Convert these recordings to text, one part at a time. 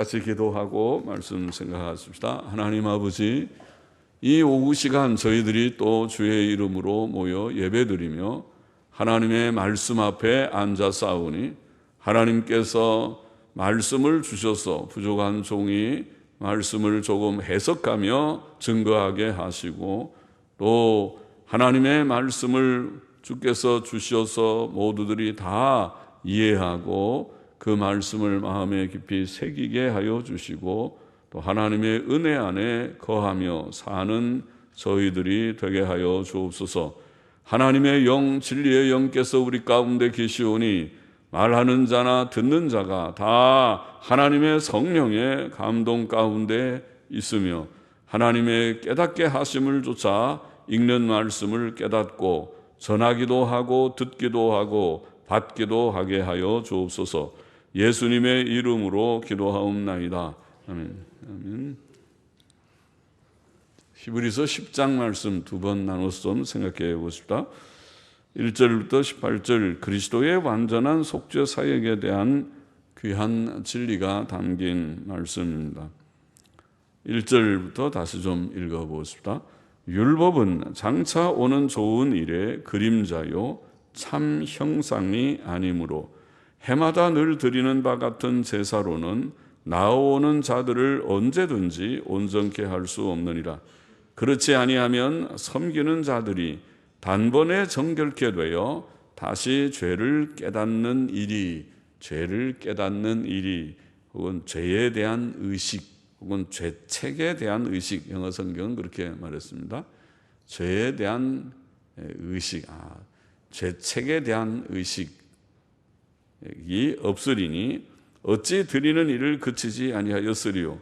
같이 기도하고 말씀 생각하십시다. 하나님 아버지, 이 오후 시간 저희들이 또 주의 이름으로 모여 예배드리며 하나님의 말씀 앞에 앉아 싸우니 하나님께서 말씀을 주셔서 부족한 종이 말씀을 조금 해석하며 증거하게 하시고, 또 하나님의 말씀을 주께서 주셔서 모두들이 다 이해하고 그 말씀을 마음에 깊이 새기게 하여 주시고, 또 하나님의 은혜 안에 거하며 사는 저희들이 되게 하여 주옵소서. 하나님의 영, 진리의 영께서 우리 가운데 계시오니 말하는 자나 듣는 자가 다 하나님의 성령의 감동 가운데 있으며 하나님의 깨닫게 하심을 조차 읽는 말씀을 깨닫고 전하기도 하고 듣기도 하고 받기도 하게 하여 주옵소서. 예수님의 이름으로 기도하옵나이다. 아멘. 아멘. 히브리서 10장 말씀 두 번 나눠서 좀 생각해 보십시다. 1절부터 18절, 그리스도의 완전한 속죄 사역에 대한 귀한 진리가 담긴 말씀입니다. 1절부터 다시 좀 읽어보십시다. 율법은 장차 오는 좋은 일의 그림자요 참 형상이 아니므로 해마다 늘 드리는 바 같은 제사로는 나아오는 자들을 언제든지 온전케 할 수 없느니라. 그렇지 아니하면 섬기는 자들이 단번에 정결케 되어 다시 죄를 깨닫는 일이 혹은 죄에 대한 의식 혹은 죄책에 대한 의식, 영어 성경은 그렇게 말했습니다. 죄에 대한 의식, 죄책에 대한 의식이 없으리니 어찌 드리는 일을 그치지 아니하였으리요.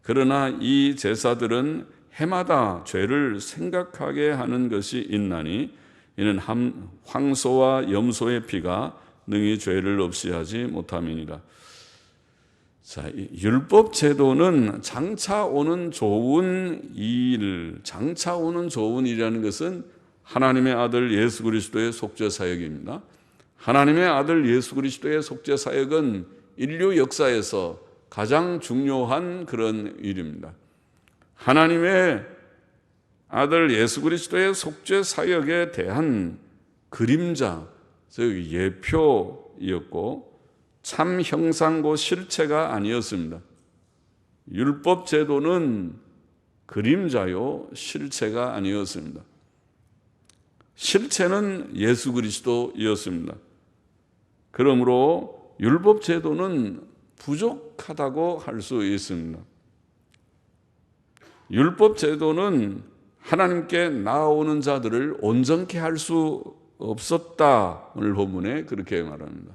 그러나 이 제사들은 해마다 죄를 생각하게 하는 것이 있나니 이는 황소와 염소의 피가 능히 죄를 없이 하지 못함이니라. 자, 율법 제도는 장차 오는 좋은 일이라는 것은 하나님의 아들 예수 그리스도의 속죄 사역입니다. 하나님의 아들 예수 그리스도의 속죄 사역은 인류 역사에서 가장 중요한 그런 일입니다. 하나님의 아들 예수 그리스도의 속죄 사역에 대한 그림자, 즉 예표였고 참 형상고 실체가 아니었습니다. 율법 제도는 그림자요 실체가 아니었습니다. 실체는 예수 그리스도였습니다. 그러므로 율법 제도는 부족하다고 할 수 있습니다. 율법 제도는 하나님께 나아오는 자들을 온전케 할 수 없었다. 오늘 본문에 그렇게 말합니다.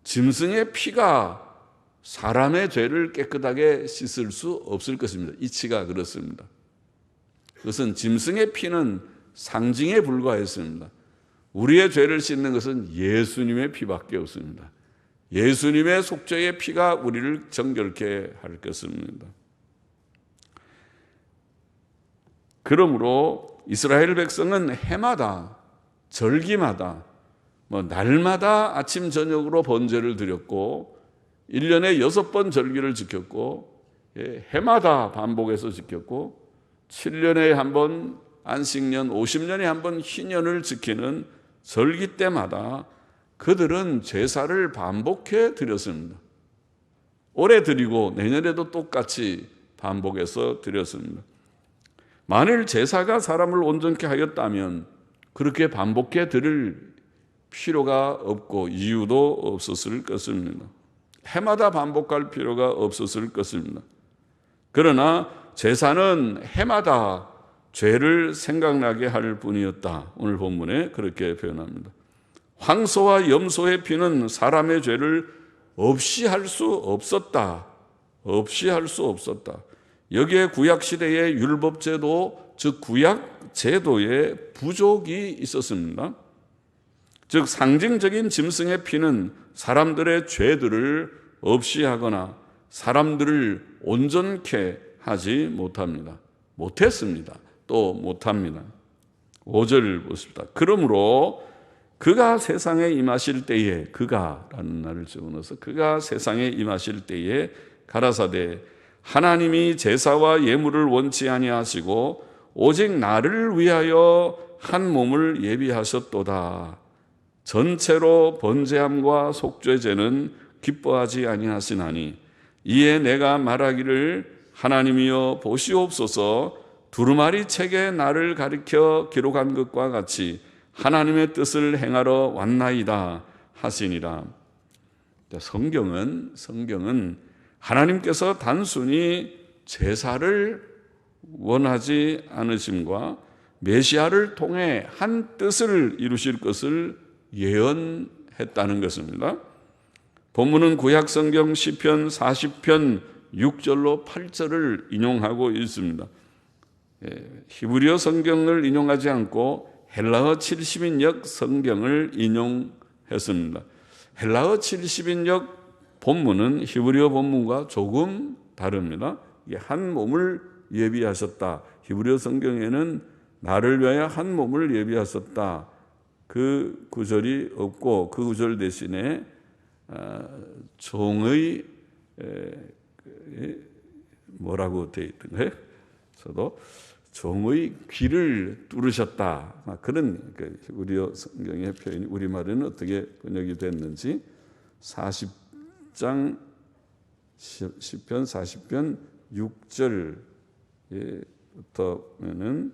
짐승의 피가 사람의 죄를 깨끗하게 씻을 수 없을 것입니다. 이치가 그렇습니다. 그것은 짐승의 피는 상징에 불과했습니다. 우리의 죄를 씻는 것은 예수님의 피밖에 없습니다. 예수님의 속죄의 피가 우리를 정결케 할 것입니다. 그러므로 이스라엘 백성은 해마다, 절기마다, 날마다 아침 저녁으로 번제를 드렸고 1년에 6번 절기를 지켰고 해마다 반복해서 지켰고 7년에 한 번 안식년, 50년에 한 번 희년을 지키는 절기 때마다 그들은 제사를 반복해 드렸습니다. 올해 드리고 내년에도 똑같이 반복해서 드렸습니다. 만일 제사가 사람을 온전케 하였다면 그렇게 반복해 드릴 필요가 없고 이유도 없었을 것입니다. 해마다 반복할 필요가 없었을 것입니다. 그러나 제사는 해마다 죄를 생각나게 할 뿐이었다. 오늘 본문에 그렇게 표현합니다. 황소와 염소의 피는 사람의 죄를 없이 할 수 없었다. 없이 할 수 없었다. 여기에 구약시대의 율법제도, 즉 구약제도의 부족이 있었습니다. 즉 상징적인 짐승의 피는 사람들의 죄들을 없이 하거나 사람들을 온전케 하지 못합니다. 못했습니다. 또 못합니다. 5절 보십시다. 그러므로 그가 세상에 임하실 때에, 그가라는 말을 집어넣어서 그가 세상에 임하실 때에 가라사대 하나님이 제사와 예물을 원치 아니하시고 오직 나를 위하여 한 몸을 예비하셨도다. 전체로 번제함과 속죄제는 기뻐하지 아니하시나니 이에 내가 말하기를 하나님이여 보시옵소서 두루마리 책에 나를 가리켜 기록한 것과 같이 하나님의 뜻을 행하러 왔나이다 하시니라. 성경은 하나님께서 단순히 제사를 원하지 않으심과 메시아를 통해 한 뜻을 이루실 것을 예언했다는 것입니다. 본문은 구약 성경 시편 40편 6절로 8절을 인용하고 있습니다. 히브리어 성경을 인용하지 않고 헬라어 70인역 성경을 인용했습니다. 헬라어 70인역 본문은 히브리어 본문과 조금 다릅니다. 이게 한 몸을 예비하셨다. 히브리어 성경에는 나를 위하여 한 몸을 예비하셨다. 그 구절이 없고 그 구절 대신에 종의 뭐라고 되어 있던가요? 저도 종의 귀를 뚫으셨다. 그런 히브리어 성경의 표현이 우리말에는 어떻게 번역이 됐는지 40장 시편 40편 6절부터는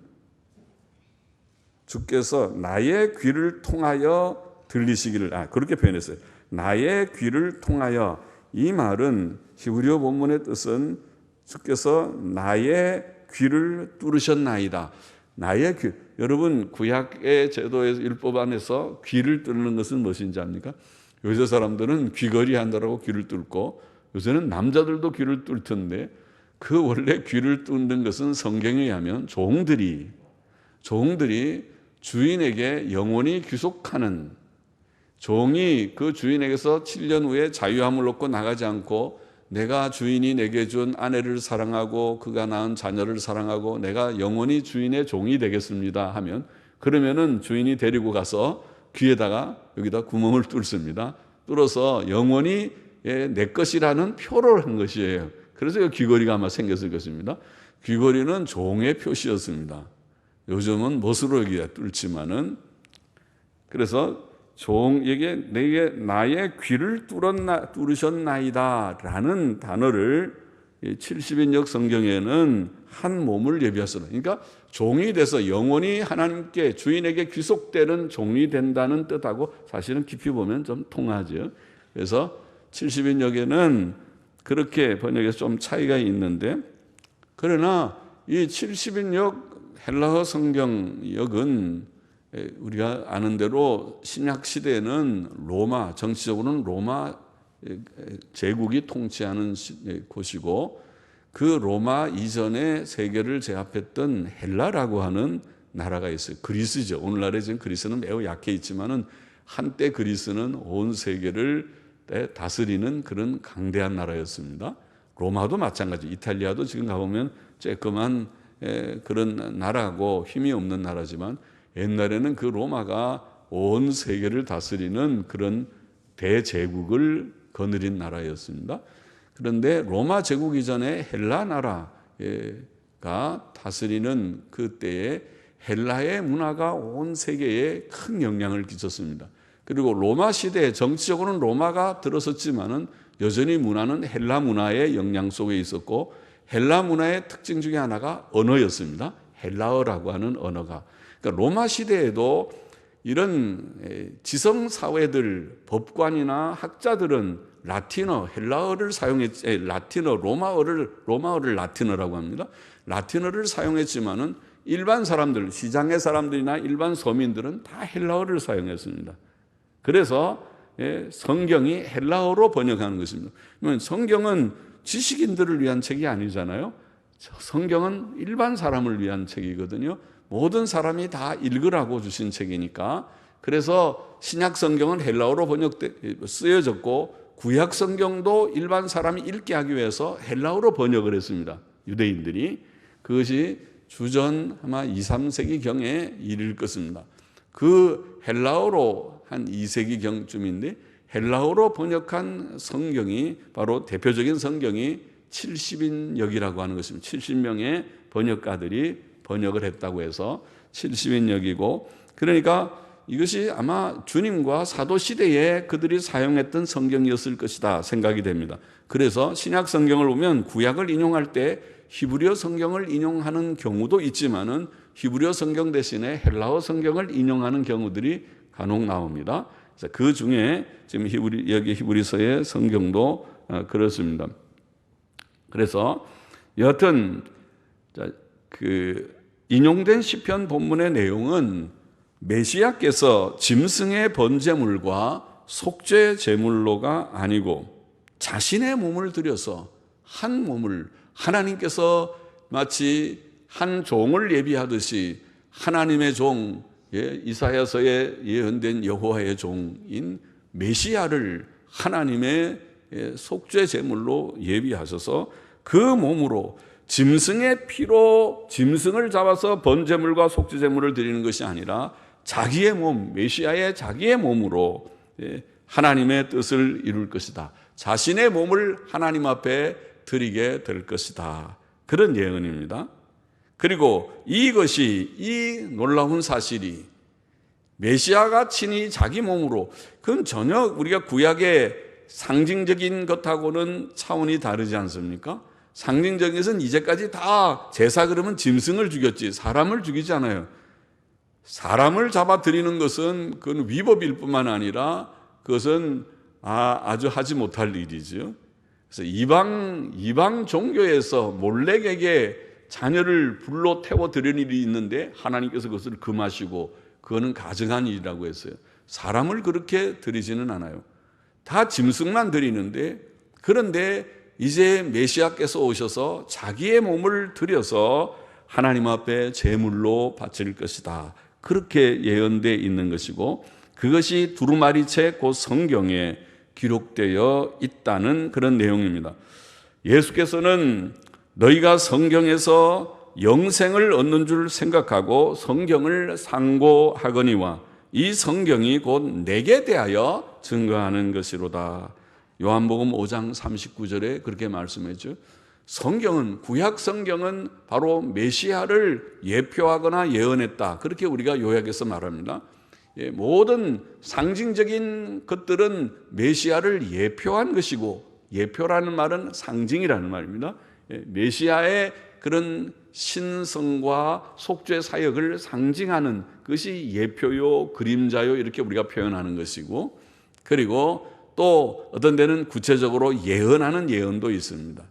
주께서 나의 귀를 통하여 들리시기를 그렇게 표현했어요. 나의 귀를 통하여. 이 말은 히브리어 본문의 뜻은 주께서 나의 귀를 뚫으셨나이다. 나의 귀. 여러분 구약의 제도에서 율법 안에서 귀를 뚫는 것은 무엇인지 압니까? 요새 사람들은 귀걸이 한다라고 귀를 뚫고 요새는 남자들도 귀를 뚫던데 그 원래 귀를 뚫는 것은 성경에 의하면 종들이 주인에게 영원히 귀속하는, 종이 그 주인에게서 7년 후에 자유함을 얻고 나가지 않고 내가 주인이 내게 준 아내를 사랑하고 그가 낳은 자녀를 사랑하고 내가 영원히 주인의 종이 되겠습니다 하면, 그러면은 주인이 데리고 가서 귀에다가 여기다 구멍을 뚫습니다. 뚫어서 영원히 내 것이라는 표를 한 것이에요. 그래서 귀걸이가 아마 생겼을 것입니다. 귀걸이는 종의 표시였습니다. 요즘은 못으로 여기가 뚫지만은, 그래서 종에게 내게 나의 귀를 뚫으셨나이다 라는 단어를 70인역 성경에는 한 몸을 예비하셨다. 그러니까 종이 돼서 영원히 하나님께 주인에게 귀속되는 종이 된다는 뜻하고 사실은 깊이 보면 좀 통하죠. 그래서 70인역에는 그렇게 번역에서 좀 차이가 있는데, 그러나 이 70인역 헬라어 성경역은 우리가 아는 대로 신약 시대에는 로마, 정치적으로는 로마 제국이 통치하는 곳이고, 그 로마 이전에 세계를 제압했던 헬라라고 하는 나라가 있어요. 그리스죠. 오늘날에 지금 그리스는 매우 약해 있지만은 한때 그리스는 온 세계를 다스리는 그런 강대한 나라였습니다. 로마도 마찬가지. 이탈리아도 지금 가보면 쬐끄만 그런 나라고 힘이 없는 나라지만 옛날에는 그 로마가 온 세계를 다스리는 그런 대제국을 거느린 나라였습니다. 그런데 로마 제국 이전에 헬라 나라가 다스리는 그때에 헬라의 문화가 온 세계에 큰 영향을 끼쳤습니다. 그리고 로마 시대에 정치적으로는 로마가 들어섰지만은 여전히 문화는 헬라 문화의 영향 속에 있었고, 헬라 문화의 특징 중에 하나가 언어였습니다. 헬라어라고 하는 언어가. 그러니까 로마 시대에도 이런 지성 사회들, 법관이나 학자들은 라틴어, 헬라어를 로마어를 라틴어라고 합니다. 라틴어를 사용했지만은 일반 사람들, 시장의 사람들이나 일반 서민들은 다 헬라어를 사용했습니다. 그래서 성경이 헬라어로 번역하는 것입니다. 성경은 지식인들을 위한 책이 아니잖아요. 성경은 일반 사람을 위한 책이거든요. 모든 사람이 다 읽으라고 주신 책이니까. 그래서 신약 성경은 헬라어로 쓰여졌고, 구약 성경도 일반 사람이 읽게 하기 위해서 헬라어로 번역을 했습니다. 유대인들이. 그것이 주전 아마 2, 3세기 경에 일일 것입니다. 그 헬라어로 한 2세기경쯤인데 헬라어로 번역한 성경이 바로 대표적인 성경이 70인역이라고 하는 것입니다. 70명의 번역가들이 번역을 했다고 해서 70인역이고, 그러니까 이것이 아마 주님과 사도 시대에 그들이 사용했던 성경이었을 것이다 생각이 됩니다. 그래서 신약 성경을 보면 구약을 인용할 때 히브리어 성경을 인용하는 경우도 있지만은 히브리어 성경 대신에 헬라어 성경을 인용하는 경우들이 간혹 나옵니다. 그 중에 지금 여기 히브리서의 성경도 그렇습니다. 그래서 여하튼 그 인용된 시편 본문의 내용은 메시아께서 짐승의 번제물과 속죄 제물로가 아니고 자신의 몸을 들여서 한 몸을 하나님께서 마치 한 종을 예비하듯이 하나님의 종, 이사야서에 예언된 여호와의 종인 메시아를 하나님의 속죄 제물로 예비하셔서 그 몸으로 짐승의 피로 짐승을 잡아서 번제물과 속죄 제물을 드리는 것이 아니라 자기의 몸, 메시아의 자기의 몸으로 하나님의 뜻을 이룰 것이다. 자신의 몸을 하나님 앞에 드리게 될 것이다. 그런 예언입니다. 그리고 이것이, 이 놀라운 사실이 메시아가 친히 자기 몸으로, 그건 전혀 우리가 구약의 상징적인 것하고는 차원이 다르지 않습니까? 상징적인 것은 이제까지 다 제사 그러면 짐승을 죽였지 사람을 죽이지 않아요. 사람을 잡아 드리는 것은 그건 위법일 뿐만 아니라 그것은 아주 하지 못할 일이죠. 그래서 이방 종교에서 몰렉에게 자녀를 불로 태워 드리는 일이 있는데 하나님께서 그것을 금하시고 그거는 가증한 일이라고 했어요. 사람을 그렇게 드리지는 않아요. 다 짐승만 드리는데, 그런데 이제 메시아께서 오셔서 자기의 몸을 드려서 하나님 앞에 제물로 바칠 것이다. 그렇게 예언되어 있는 것이고, 그것이 두루마리책 곧 성경에 기록되어 있다는 그런 내용입니다. 예수께서는 너희가 성경에서 영생을 얻는 줄 생각하고 성경을 상고하거니와 이 성경이 곧 내게 대하여 증거하는 것이로다. 요한복음 5장 39절에 그렇게 말씀했죠. 성경은, 구약 성경은 바로 메시아를 예표하거나 예언했다. 그렇게 우리가 요약해서 말합니다. 모든 상징적인 것들은 메시아를 예표한 것이고, 예표라는 말은 상징이라는 말입니다. 메시아의 그런 신성과 속죄 사역을 상징하는 것이 예표요, 그림자요, 이렇게 우리가 표현하는 것이고, 그리고 또 어떤 데는 구체적으로 예언하는 예언도 있습니다.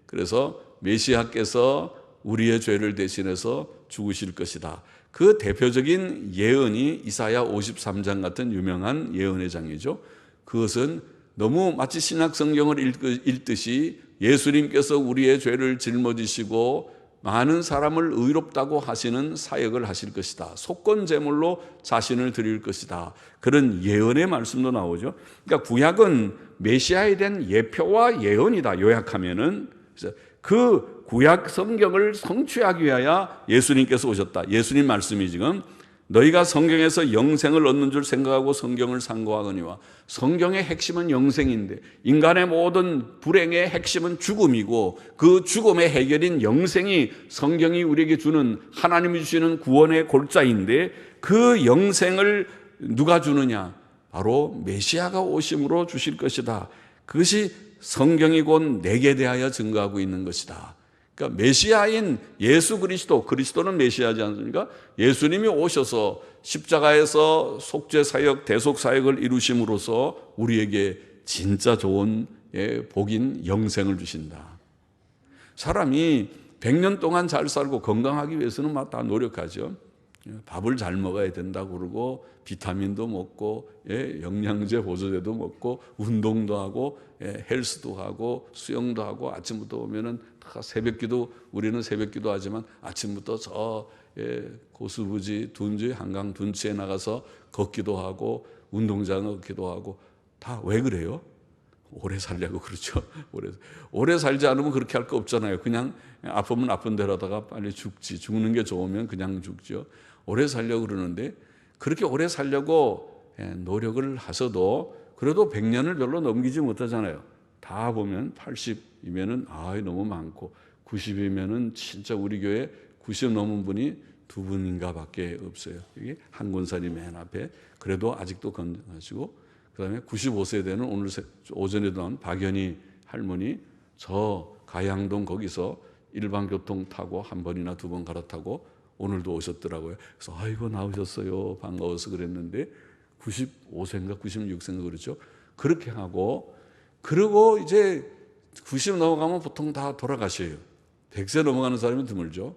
그래서 메시아께서 우리의 죄를 대신해서 죽으실 것이다. 그 대표적인 예언이 이사야 53장 같은 유명한 예언의 장이죠. 그것은 너무 마치 신약 성경을 읽듯이 예수님께서 우리의 죄를 짊어지시고 많은 사람을 의롭다고 하시는 사역을 하실 것이다. 속건 제물로 자신을 드릴 것이다. 그런 예언의 말씀도 나오죠. 그러니까 구약은 메시아에 대한 예표와 예언이다. 요약하면은 그 구약 성경을 성취하기 위하여 예수님께서 오셨다. 예수님 말씀이 지금 너희가 성경에서 영생을 얻는 줄 생각하고 성경을 상고하거니와, 성경의 핵심은 영생인데 인간의 모든 불행의 핵심은 죽음이고 그 죽음의 해결인 영생이 성경이 우리에게 주는, 하나님이 주시는 구원의 골자인데, 그 영생을 누가 주느냐? 바로 메시아가 오심으로 주실 것이다. 그것이 성경이 곧 내게 대하여 증거하고 있는 것이다. 그러니까 메시아인 예수 그리스도, 그리스도는 메시아지 않습니까? 예수님이 오셔서 십자가에서 속죄 사역, 대속 사역을 이루심으로써 우리에게 진짜 좋은 복인 영생을 주신다. 사람이 100년 동안 잘 살고 건강하기 위해서는 막 다 노력하죠. 밥을 잘 먹어야 된다고 그러고 비타민도 먹고 영양제 보조제도 먹고 운동도 하고 헬스도 하고 수영도 하고 아침부터 오면은 다 새벽기도, 우리는 새벽기도 하지만 아침부터 저 고수부지 둔지 한강 둔치에 나가서 걷기도 하고 운동장에 걷기도 하고, 다 왜 그래요? 오래 살려고 그렇죠. 오래 살지 않으면 그렇게 할 거 없잖아요. 그냥 아프면 아픈 대로 하다가 빨리 죽지. 죽는 게 좋으면 그냥 죽죠. 오래 살려고 그러는데, 그렇게 오래 살려고 노력을 하셔도 그래도 100년을 별로 넘기지 못하잖아요. 다 보면 80이면은 너무 많고 90이면은 진짜 우리 교회 90 넘은 분이 2분인가 밖에 없어요. 이게 한 권사님 맨 앞에. 그래도 아직도 건강하시고, 그 다음에 95세 되는 오늘 오전에도 나온 박연희 할머니, 저 가양동 거기서 일반교통 타고 한 번이나 2번 갈아타고 오늘도 오셨더라고요. 그래서 아이고 나오셨어요. 반가워서 그랬는데 95세인가 96세인가 그렇죠. 그렇게 하고, 그리고 이제 90 넘어가면 보통 다 돌아가셔요. 100세 넘어가는 사람이 드물죠.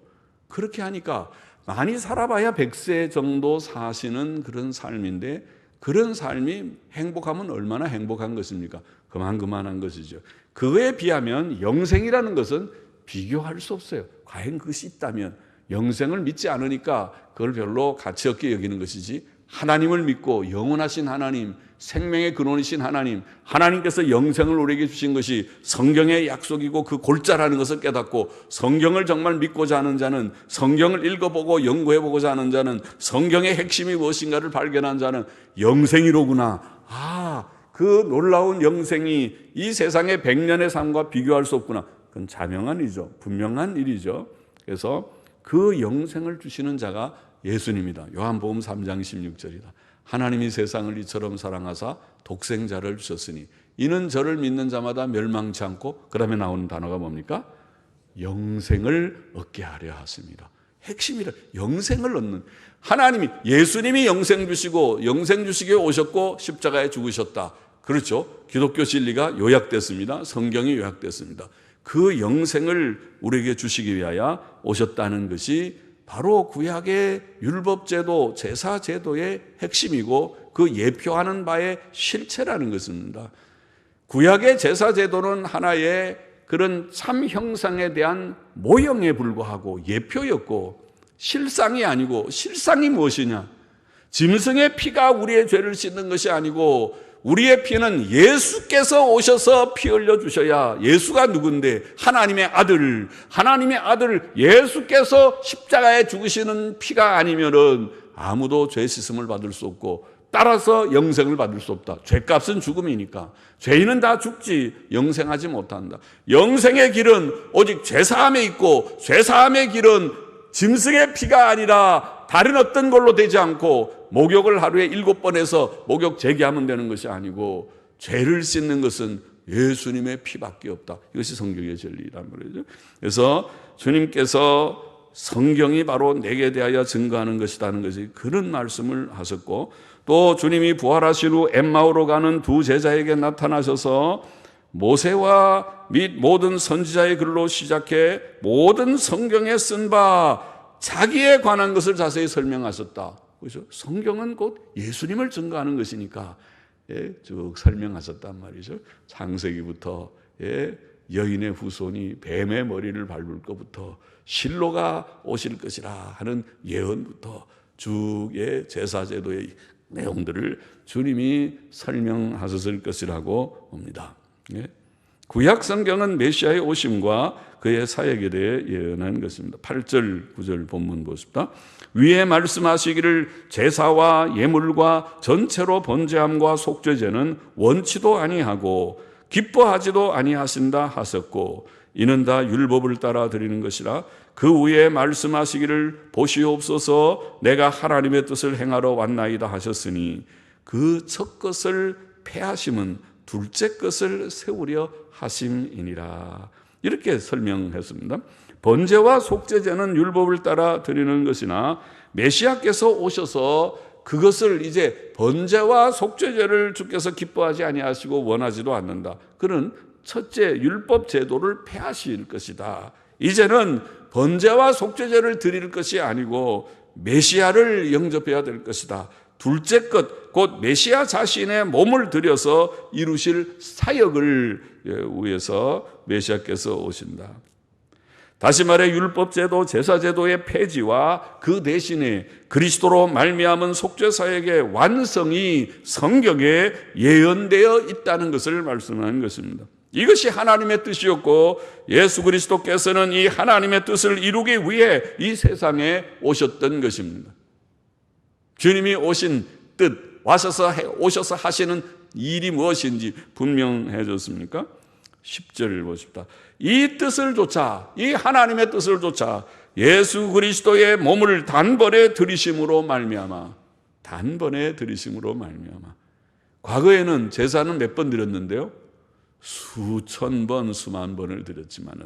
그렇게 하니까 많이 살아봐야 100세 정도 사시는 그런 삶인데, 그런 삶이 행복하면 얼마나 행복한 것입니까? 그만한 것이죠. 그거에 비하면 영생이라는 것은 비교할 수 없어요. 과연 그것이 있다면, 영생을 믿지 않으니까 그걸 별로 가치 없게 여기는 것이지, 하나님을 믿고 영원하신 하나님, 생명의 근원이신 하나님, 하나님께서 영생을 우리에게 주신 것이 성경의 약속이고 그 골자라는 것을 깨닫고, 성경을 정말 믿고자 하는 자는, 성경을 읽어보고 연구해보고자 하는 자는, 성경의 핵심이 무엇인가를 발견한 자는 영생이로구나. 그 놀라운 영생이 이 세상의 100년의 삶과 비교할 수 없구나. 그건 자명한 일이죠. 분명한 일이죠. 그래서 그 영생을 주시는 자가 예수님이다. 요한복음 3장 16절이다. 하나님이 세상을 이처럼 사랑하사 독생자를 주셨으니 이는 저를 믿는 자마다 멸망치 않고, 그 다음에 나오는 단어가 뭡니까? 영생을 얻게 하려 하십니다. 핵심이라, 영생을 얻는 하나님이, 예수님이 영생 주시고 영생 주시기에 오셨고 십자가에 죽으셨다. 그렇죠. 기독교 진리가 요약됐습니다. 성경이 요약됐습니다. 그 영생을 우리에게 주시기 위하여 오셨다는 것이 바로 구약의 율법제도, 제사제도의 핵심이고 그 예표하는 바의 실체라는 것입니다. 구약의 제사제도는 하나의 그런 참 형상에 대한 모형에 불과하고 예표였고, 실상이 아니고, 실상이 무엇이냐? 짐승의 피가 우리의 죄를 씻는 것이 아니고, 우리의 피는 예수께서 오셔서 피 흘려주셔야, 예수가 누군데? 하나님의 아들, 하나님의 아들 예수께서 십자가에 죽으시는 피가 아니면은 아무도 죄 씻음을 받을 수 없고, 따라서 영생을 받을 수 없다. 죄값은 죽음이니까. 죄인은 다 죽지 영생하지 못한다. 영생의 길은 오직 죄사함에 있고, 죄사함의 길은 짐승의 피가 아니라 다른 어떤 걸로 되지 않고, 목욕을 하루에 7번 해서 목욕 재개하면 되는 것이 아니고, 죄를 씻는 것은 예수님의 피밖에 없다. 이것이 성경의 진리란 말이죠. 그래서 주님께서 성경이 바로 내게 대하여 증거하는 것이라는 것이 그런 말씀을 하셨고, 또 주님이 부활하신 후 엠마오로 가는 두 제자에게 나타나셔서 모세와 및 모든 선지자의 글로 시작해 모든 성경에 쓴 바 자기에 관한 것을 자세히 설명하셨다. 그렇죠? 성경은 곧 예수님을 증거하는 것이니까 쭉 설명하셨단 말이죠. 창세기부터 여인의 후손이 뱀의 머리를 밟을 것부터 실로가 오실 것이라 하는 예언부터 쭉 제사제도의 내용들을 주님이 설명하셨을 것이라고 봅니다. 구약 성경은 메시아의 오심과 그의 사역에 대해 예언한 것입니다. 8절 9절 본문 보십시다. 위에 말씀하시기를 제사와 예물과 전체로 번제함과 속죄제는 원치도 아니하고 기뻐하지도 아니하신다 하셨고, 이는 다 율법을 따라 드리는 것이라. 그 위에 말씀하시기를 보시옵소서 내가 하나님의 뜻을 행하러 왔나이다 하셨으니, 그 첫 것을 폐하심은 둘째 것을 세우려 하심이니라. 이렇게 설명했습니다. 번제와 속죄제는 율법을 따라 드리는 것이나 메시아께서 오셔서 그것을 이제 번제와 속죄제를 주께서 기뻐하지 아니하시고 원하지도 않는다. 그는 첫째 율법 제도를 폐하실 것이다. 이제는 번제와 속죄제를 드릴 것이 아니고 메시아를 영접해야 될 것이다. 둘째 것, 곧 메시아 자신의 몸을 들여서 이루실 사역을 위해서 메시아께서 오신다. 다시 말해 율법제도, 제사제도의 폐지와 그 대신에 그리스도로 말미암은 속죄사역의 완성이 성경에 예언되어 있다는 것을 말씀하는 것입니다. 이것이 하나님의 뜻이었고, 예수 그리스도께서는 이 하나님의 뜻을 이루기 위해 이 세상에 오셨던 것입니다. 주님이 오신 뜻, 오셔서 하시는 일이 무엇인지 분명해졌습니까? 10절을 보십시다. 이 뜻을 조차, 이 하나님의 뜻을 조차 예수 그리스도의 몸을 단번에 들이심으로 말미암아, 단번에 들이심으로 말미암아. 과거에는 제사는 몇 번 드렸는데요, 수천 번, 수만 번을 드렸지만은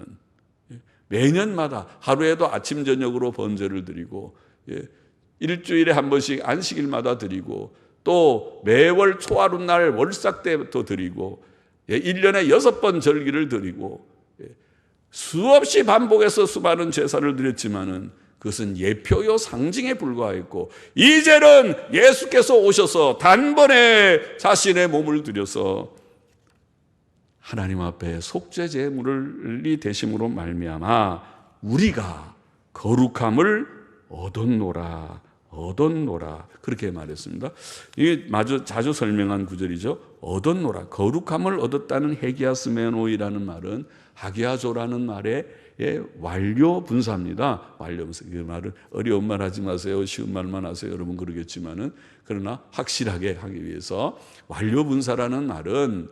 매년마다 하루에도 아침 저녁으로 번제를 드리고, 일주일에 한 번씩 안식일마다 드리고, 또 매월 초하룻날 월삭 때부터 드리고, 1년에 6번 절기를 드리고, 수없이 반복해서 수많은 제사를 드렸지만은 그것은 예표요 상징에 불과했고, 이제는 예수께서 오셔서 단번에 자신의 몸을 들여서 하나님 앞에 속죄 제물이 되심으로 말미암아 우리가 거룩함을 얻었노라, 얻었노라, 그렇게 말했습니다. 이게 자주 설명한 구절이죠. 얻었노라, 거룩함을 얻었다는 헤기아스메노이라는 말은 하기야조라는 말의 완료 분사입니다. 완료 분사. 그 말은 어려운 말 하지 마세요, 쉬운 말만 하세요, 여러분 그러겠지만은, 그러나 확실하게 하기 위해서 완료 분사라는 말은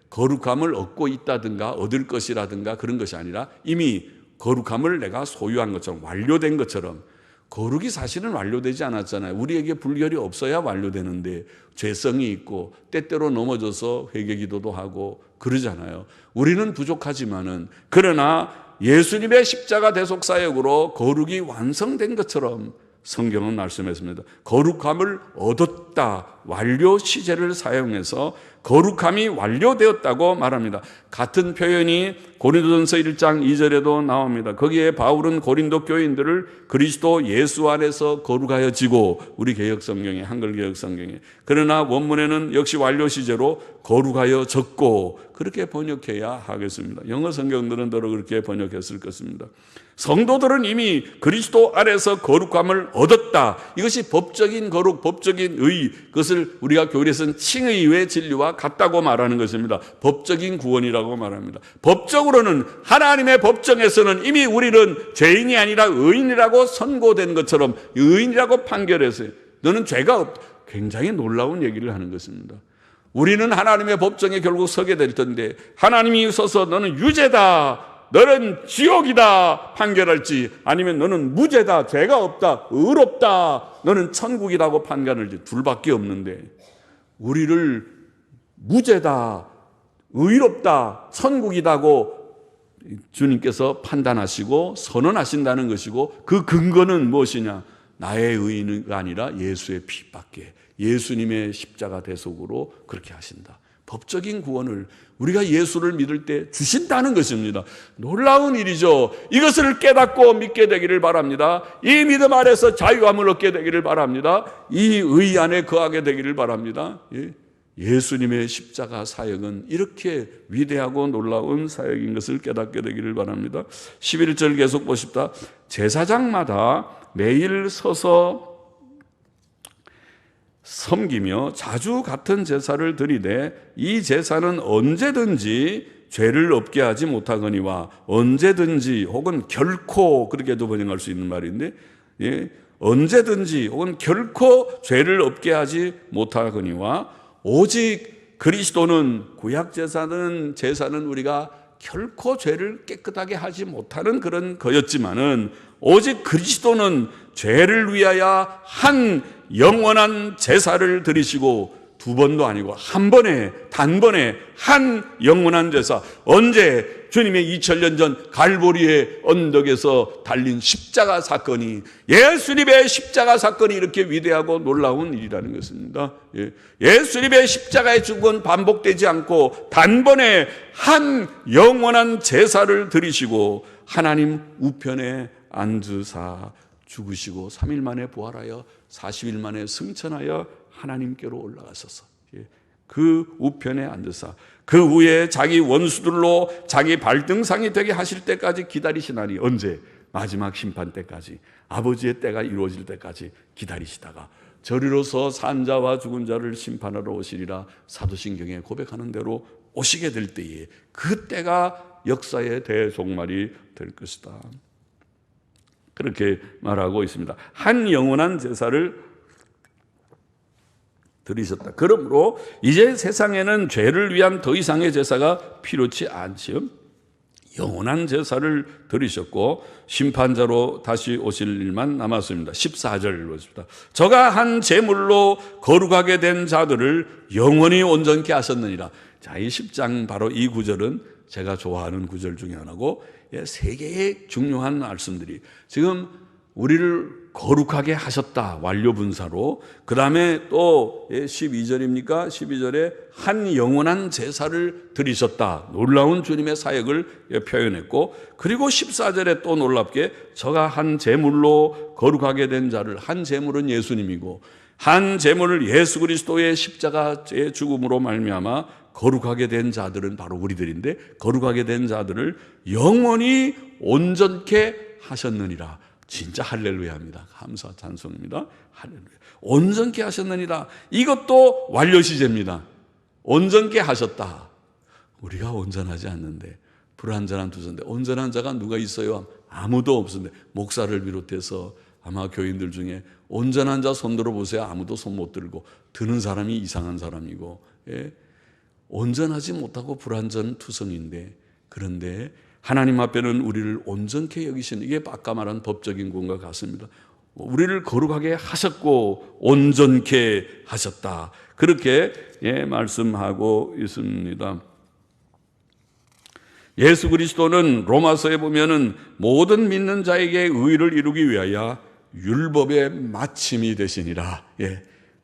거룩함을 얻고 있다든가 얻을 것이라든가 그런 것이 아니라 이미 거룩함을 내가 소유한 것처럼, 완료된 것처럼. 거룩이 사실은 완료되지 않았잖아요. 우리에게 불결이 없어야 완료되는데 죄성이 있고 때때로 넘어져서 회개기도도 하고 그러잖아요. 우리는 부족하지만은, 그러나 예수님의 십자가 대속 사역으로 거룩이 완성된 것처럼 성경은 말씀했습니다. 거룩함을 얻었다, 완료 시제를 사용해서 거룩함이 완료되었다고 말합니다. 같은 표현이 고린도전서 1장 2절에도 나옵니다. 거기에 바울은 고린도 교인들을 그리스도 예수 안에서 거룩하여지고, 우리 개역성경에, 한글 개역성경에, 그러나 원문에는 역시 완료 시제로 거룩하여졌고, 그렇게 번역해야 하겠습니다. 영어 성경들은 더러 그렇게 번역했을 것입니다. 성도들은 이미 그리스도 안에서 거룩함을 얻었다. 이것이 법적인 거룩, 법적인 의, 그것을 우리가 교리에서는 칭의의 진리와 같다고 말하는 것입니다. 법적인 구원이라고 말합니다. 법적으로는, 하나님의 법정에서는 이미 우리는 죄인이 아니라 의인이라고 선고된 것처럼, 의인이라고 판결했어요. 너는 죄가 없다. 굉장히 놀라운 얘기를 하는 것입니다. 우리는 하나님의 법정에 결국 서게 될 텐데, 하나님이 서서 너는 유죄다, 너는 지옥이다 판결할지, 아니면 너는 무죄다, 죄가 없다, 의롭다, 너는 천국이라고 판결할지, 둘밖에 없는데 우리를 무죄다, 의롭다, 천국이다고 주님께서 판단하시고 선언하신다는 것이고, 그 근거는 무엇이냐? 나의 의의가 아니라 예수의 피밖에, 예수님의 십자가 대속으로 그렇게 하신다. 법적인 구원을 우리가 예수를 믿을 때 주신다는 것입니다. 놀라운 일이죠. 이것을 깨닫고 믿게 되기를 바랍니다. 이 믿음 안에서 자유함을 얻게 되기를 바랍니다. 이 의 안에 거하게 되기를 바랍니다. 예수님의 십자가 사역은 이렇게 위대하고 놀라운 사역인 것을 깨닫게 되기를 바랍니다. 11절 계속 보십시다. 제사장마다 매일 서서 섬기며 자주 같은 제사를 드리되 이 제사는 언제든지 죄를 없게 하지 못하거니와, 언제든지 혹은 결코, 그렇게도 번역할 수 있는 말인데, 언제든지 혹은 결코 죄를 없게 하지 못하거니와, 오직 그리스도는, 구약 제사는 우리가 결코 죄를 깨끗하게 하지 못하는 그런 거였지만은, 오직 그리스도는 죄를 위하여 한 영원한 제사를 드리시고, 두 번도 아니고 한 번에, 단번에 한 영원한 제사. 언제? 주님의 2000년 전 갈보리의 언덕에서 달린 십자가 사건이, 예수님의 십자가 사건이 이렇게 위대하고 놀라운 일이라는 것입니다. 예수님의 십자가의 죽음은 반복되지 않고 단번에 한 영원한 제사를 드리시고, 하나님 우편에 앉으사 죽으시고 3일 만에 부활하여 40일 만에 승천하여 하나님께로 올라가셔서 그 우편에 앉으사 그 후에 자기 원수들로 자기 발등상이 되게 하실 때까지 기다리시나니, 언제? 마지막 심판 때까지, 아버지의 때가 이루어질 때까지 기다리시다가 저리로서 산 자와 죽은 자를 심판하러 오시리라 사도신경에 고백하는 대로 오시게 될 때에, 그 때가 역사의 대종말이 될 것이다, 그렇게 말하고 있습니다. 한 영원한 제사를 드리셨다. 그러므로 이제 세상에는 죄를 위한 더 이상의 제사가 필요치 않지요. 영원한 제사를 드리셨고 심판자로 다시 오실 일만 남았습니다. 14절 보십시다. 저가 한 제물로 거룩하게 된 자들을 영원히 온전케 하셨느니라. 자, 이 10장 바로 이 구절은 제가 좋아하는 구절 중에 하나고, 세 개의 중요한 말씀들이 지금 우리를 거룩하게 하셨다, 완료 분사로. 그 다음에 또 12절입니까? 12절에 한 영원한 제사를 드리셨다, 놀라운 주님의 사역을 표현했고, 그리고 14절에 또 놀랍게 저가 한 제물로 거룩하게 된 자를, 한 제물은 예수님이고 한 제물을 예수 그리스도의 십자가의 죽음으로 말미암아 거룩하게 된 자들은 바로 우리들인데, 거룩하게 된 자들을 영원히 온전케 하셨느니라. 진짜 할렐루야입니다. 감사 찬송입니다. 할렐루야. 온전케 하셨느니라. 이것도 완료 시제입니다. 온전케 하셨다. 우리가 온전하지 않는데, 불완전한 두선데, 온전한 자가 누가 있어요? 아무도 없는데, 목사를 비롯해서 아마 교인들 중에 온전한 자 손 들어보세요. 아무도 손 못 들고, 드는 사람이 이상한 사람이고, 온전하지 못하고 불완전 투성인데, 그런데 하나님 앞에는 우리를 온전케 여기시는, 이게 아까 말한 법적인 구원과 같습니다. 우리를 거룩하게 하셨고 온전케 하셨다, 그렇게 말씀하고 있습니다. 예수 그리스도는 로마서에 보면은 모든 믿는 자에게 의를 이루기 위하여 율법의 마침이 되시니라.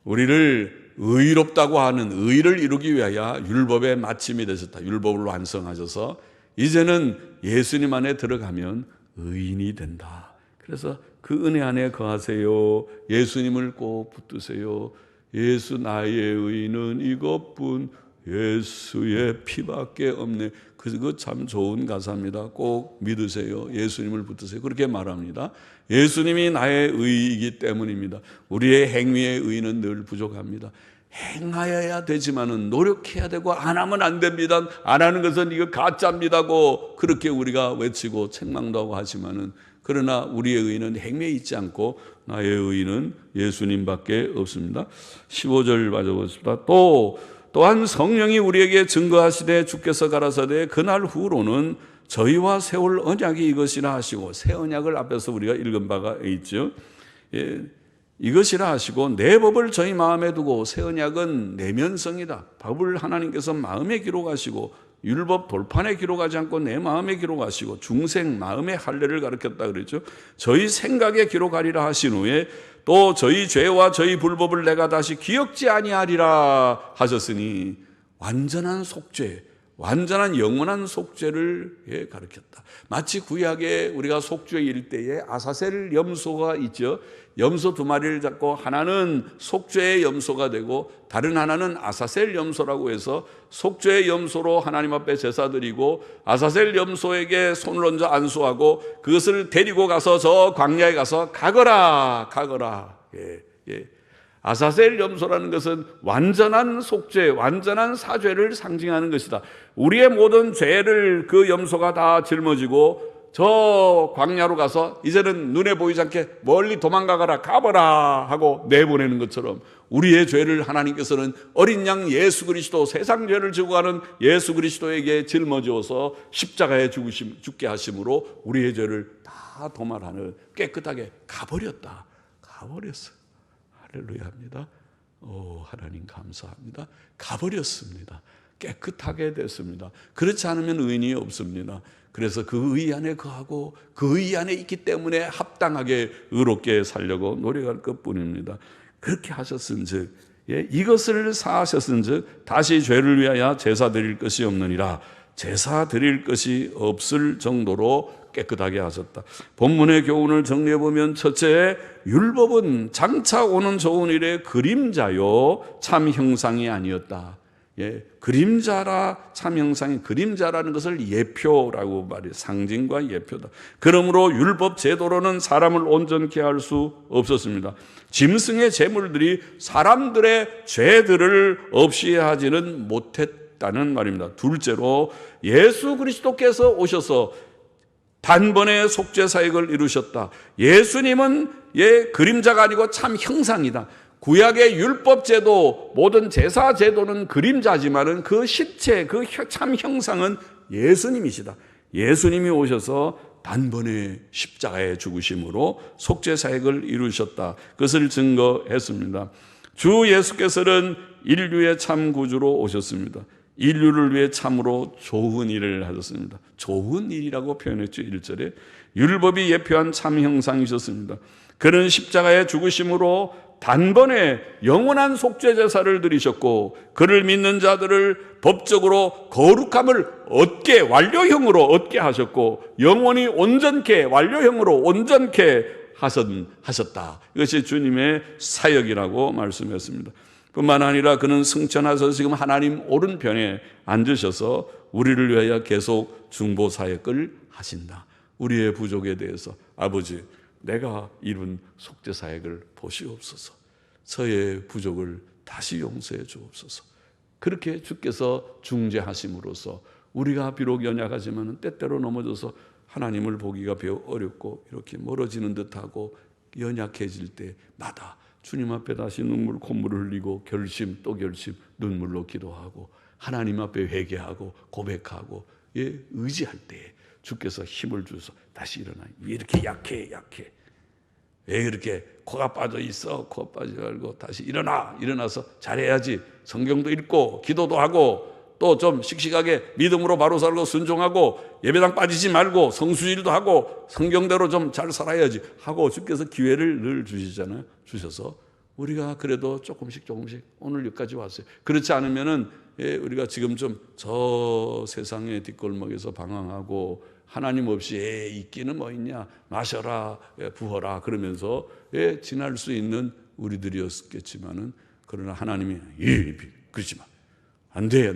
우리를 의롭다고 하는 의를 이루기 위하여 율법의 마침이 되셨다. 율법을 완성하셔서 이제는 예수님 안에 들어가면 의인이 된다. 그래서 그 은혜 안에 거하세요. 예수님을 꼭 붙드세요. 예수 나의 의인은 이것뿐 예수의 피밖에 없네. 그거 참 좋은 가사입니다. 꼭 믿으세요. 예수님을 붙드세요. 그렇게 말합니다. 예수님이 나의 의이기 때문입니다. 우리의 행위의 의는 늘 부족합니다. 행하여야 되지만은 노력해야 되고, 안 하면 안 됩니다. 안 하는 것은 이거 가짜입니다고 그렇게 우리가 외치고 책망도 하고 하지만은, 그러나 우리의 의는 행위에 있지 않고 나의 의는 예수님밖에 없습니다. 15절 맞아보십시다. 또한 성령이 우리에게 증거하시되 주께서 가라사대 그날 후로는 저희와 세울 언약이 이것이라 하시고, 새 언약을 앞에서 우리가 읽은 바가 있죠. 이것이라 하시고 내 법을 저희 마음에 두고, 새 언약은 내면성이다. 법을 하나님께서 마음에 기록하시고, 율법 돌판에 기록하지 않고 내 마음에 기록하시고, 중생 마음의 할례를 가르쳤다 그랬죠. 저희 생각에 기록하리라 하신 후에 또 저희 죄와 저희 불법을 내가 다시 기억지 아니하리라 하셨으니, 완전한 속죄, 완전한 영원한 속죄를 가르쳤다. 마치 구약에 우리가 속죄일 때에 아사셀 염소가 있죠. 염소 두 마리를 잡고 하나는 속죄의 염소가 되고 다른 하나는 아사셀 염소라고 해서 속죄의 염소로 하나님 앞에 제사 드리고, 아사셀 염소에게 손을 얹어 안수하고 그것을 데리고 가서 저 광야에 가서 가거라. 아사셀 염소라는 것은 완전한 속죄, 완전한 사죄를 상징하는 것이다. 우리의 모든 죄를 그 염소가 다 짊어지고 저 광야로 가서 이제는 눈에 보이지 않게 멀리 도망가거라, 가버라 하고 내보내는 것처럼, 우리의 죄를 하나님께서는 어린 양 예수 그리스도, 세상 죄를 지고 가는 예수 그리스도에게 짊어지어서 십자가에 죽게 하심으로 우리의 죄를 다 도말하는, 깨끗하게 가버렸다. 가버렸어. 할렐루야입니다. 하나님 감사합니다. 가버렸습니다. 깨끗하게 됐습니다. 그렇지 않으면 의인이 없습니다. 그래서 그 의 안에 거하고 그 의 안에 있기 때문에 합당하게 의롭게 살려고 노력할 것뿐입니다. 그렇게 하셨은즉, 이것을 사하셨은즉 다시 죄를 위하여 제사 드릴 것이 없느니라. 제사 드릴 것이 없을 정도로 깨끗하게 하셨다. 본문의 교훈을 정리해 보면, 첫째, 율법은 장차 오는 좋은 일의 그림자요 참 형상이 아니었다. 그림자라, 참 형상이, 그림자라는 것을 예표라고 말해요. 상징과 예표다. 그러므로 율법 제도로는 사람을 온전케 할 수 없었습니다. 짐승의 제물들이 사람들의 죄들을 없이 하지는 못했다는 말입니다. 둘째로, 예수 그리스도께서 오셔서 단번에 속죄 사역을 이루셨다. 예수님은 그림자가 아니고 참 형상이다. 구약의 율법제도, 모든 제사제도는 그림자지만은 그 실체, 그 참 형상은 예수님이시다. 예수님이 오셔서 단번에 십자가의 죽으심으로 속죄사역을 이루셨다. 그것을 증거했습니다. 주 예수께서는 인류의 참 구주로 오셨습니다. 인류를 위해 참으로 좋은 일을 하셨습니다. 좋은 일이라고 표현했죠. 1절에 율법이 예표한 참 형상이셨습니다. 그는 십자가의 죽으심으로 단번에 영원한 속죄 제사를 드리셨고, 그를 믿는 자들을 법적으로 거룩함을 얻게, 완료형으로 얻게 하셨고, 영원히 온전케, 완료형으로 온전케 하셨다. 이것이 주님의 사역이라고 말씀했습니다. 뿐만 아니라 그는 승천하셔서 지금 하나님 오른편에 앉으셔서 우리를 위하여 계속 중보 사역을 하신다. 우리의 부족에 대해서 아버지, 내가 이룬 속죄 사역을 보시옵소서. 저의 부족을 다시 용서해 주옵소서. 그렇게 주께서 중재하심으로써 우리가 비록 연약하지만 때때로 넘어져서 하나님을 보기가 매우 어렵고 이렇게 멀어지는 듯하고 연약해질 때마다 주님 앞에 다시 눈물 콧물을 흘리고 결심 또 결심 눈물로 기도하고 하나님 앞에 회개하고 고백하고 의지할 때 주께서 힘을 주셔서 다시 일어나. 왜 이렇게 약해? 왜 이렇게 코가 빠져 있어? 코 빠지지 말고 다시 일어나서 잘해야지. 성경도 읽고 기도도 하고 또 좀 씩씩하게 믿음으로 바로 살고 순종하고 예배당 빠지지 말고 성수일도 하고 성경대로 좀 잘 살아야지 하고 주께서 기회를 늘 주시잖아요. 주셔서 우리가 그래도 조금씩 오늘 여기까지 왔어요. 그렇지 않으면은 우리가 지금 좀 저 세상의 뒷골목에서 방황하고 하나님 없이 있기는 뭐 있냐, 마셔라, 부어라 그러면서 지날 수 있는 우리들이었겠지만은, 그러나 하나님이 그러지 마, 안 돼,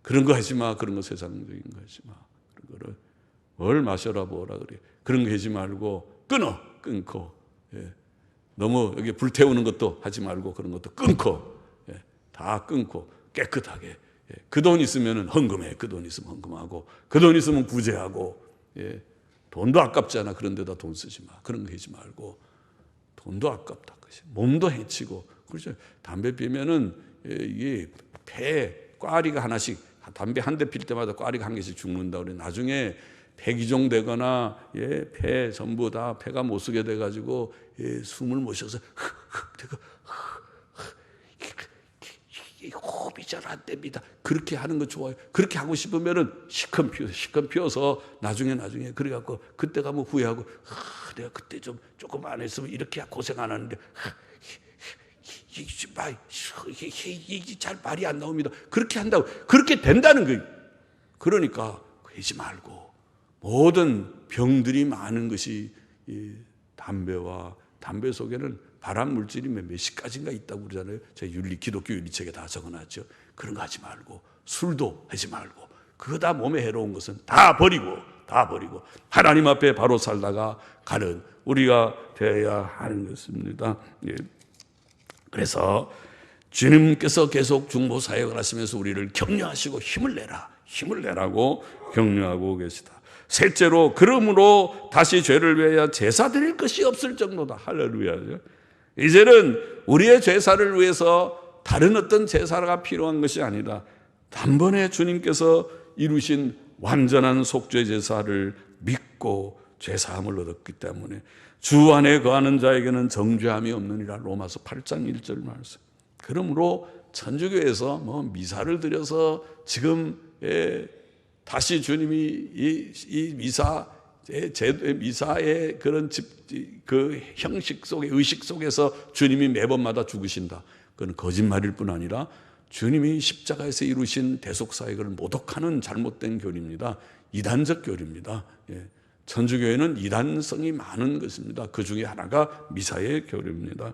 그런 거 하지 마, 그런 거 세상적인 거 하지 마, 그런 거를 뭘 마셔라 부어라 그래, 그런 거 하지 말고 끊고 너무 여기 불태우는 것도 하지 말고 그런 것도 끊고 다 끊고 깨끗하게. 그 돈 있으면 헌금해. 그 돈 있으면 헌금하고, 그 돈 있으면 구제하고. 돈도 아깝잖아. 그런 데다 돈 쓰지 마. 그런 거 하지 말고. 돈도 아깝다. 몸도 해치고. 그렇죠. 담배 피면은 이게 폐에 꽈리가 하나씩, 담배 한 대 필 때마다 꽈리가 한 개씩 죽는다 그래. 나중에 폐기종 되거나 폐 전부 다 폐가 못 쓰게 돼 가지고 숨을 못 쉬어서 호흡이 잘 안 됩니다. 그렇게 하는 거 좋아요. 그렇게 하고 싶으면은 시컷 피워서 나중에 그래갖고 그때 가면 후회하고 내가 그때 조금 안 했으면 이렇게 고생 안 하는데 이게 잘 말이 안 나옵니다. 그렇게 한다고 그렇게 된다는 거예요. 그러니까 하지 말고, 모든 병들이 많은 것이 이 담배 속에는 발암 물질이 몇십 가지인가 있다고 그러잖아요. 제 기독교 윤리책에 다 적어놨죠. 그런 거 하지 말고, 술도 하지 말고, 그거 다 몸에 해로운 것은 다 버리고 하나님 앞에 바로 살다가 가는 우리가 되어야 하는 것입니다. 그래서 주님께서 계속 중보 사역을 하시면서 우리를 격려하시고 힘을 내라고 격려하고 계시다. 셋째로, 그러므로 다시 죄를 위하여 제사 드릴 것이 없을 정도다. 할렐루야. 이제는 우리의 제사를 위해서 다른 어떤 제사가 필요한 것이 아니다. 단번에 주님께서 이루신 완전한 속죄 제사를 믿고 죄사함을 얻었기 때문에 주 안에 거하는 자에게는 정죄함이 없느니라. 로마서 8장 1절 말씀. 그러므로 천주교에서 미사를 드려서 지금 다시 주님이 이 미사의 그런 그 형식 속에, 의식 속에서 주님이 매번마다 죽으신다. 그건 거짓말일 뿐 아니라 주님이 십자가에서 이루신 대속사역을 모독하는 잘못된 교리입니다. 이단적 교리입니다. 천주교회는 이단성이 많은 것입니다. 그 중에 하나가 미사의 교리입니다.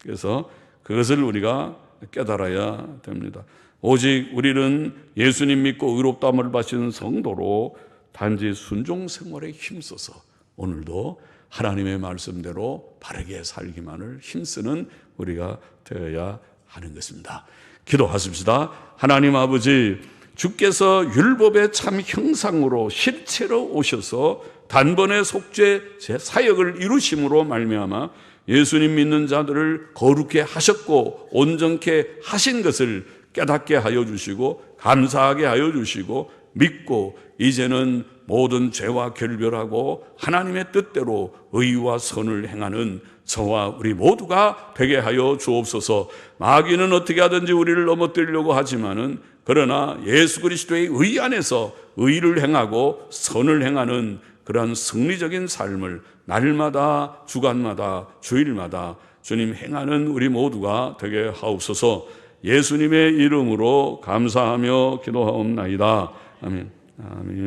그래서 그것을 우리가 깨달아야 됩니다. 오직 우리는 예수님 믿고 의롭다함을 받으시는 성도로 단지 순종 생활에 힘써서 오늘도 하나님의 말씀대로 바르게 살기만을 힘쓰는 우리가 되어야 하는 것입니다. 기도하십시다. 하나님 아버지, 주께서 율법의 참 형상으로 실체로 오셔서 단번에 속죄 사역을 이루심으로 말미암아 예수님 믿는 자들을 거룩해 하셨고 온전케 하신 것을 깨닫게 하여 주시고 감사하게 하여 주시고 믿고 이제는 모든 죄와 결별하고 하나님의 뜻대로 의와 선을 행하는 저와 우리 모두가 되게 하여 주옵소서. 마귀는 어떻게 하든지 우리를 넘어뜨리려고 하지만은 그러나 예수 그리스도의 의 안에서 의를 행하고 선을 행하는 그러한 승리적인 삶을 날마다 주간마다 주일마다 주님 행하는 우리 모두가 되게 하옵소서. 예수님의 이름으로 감사하며 기도하옵나이다. 아멘. 아멘.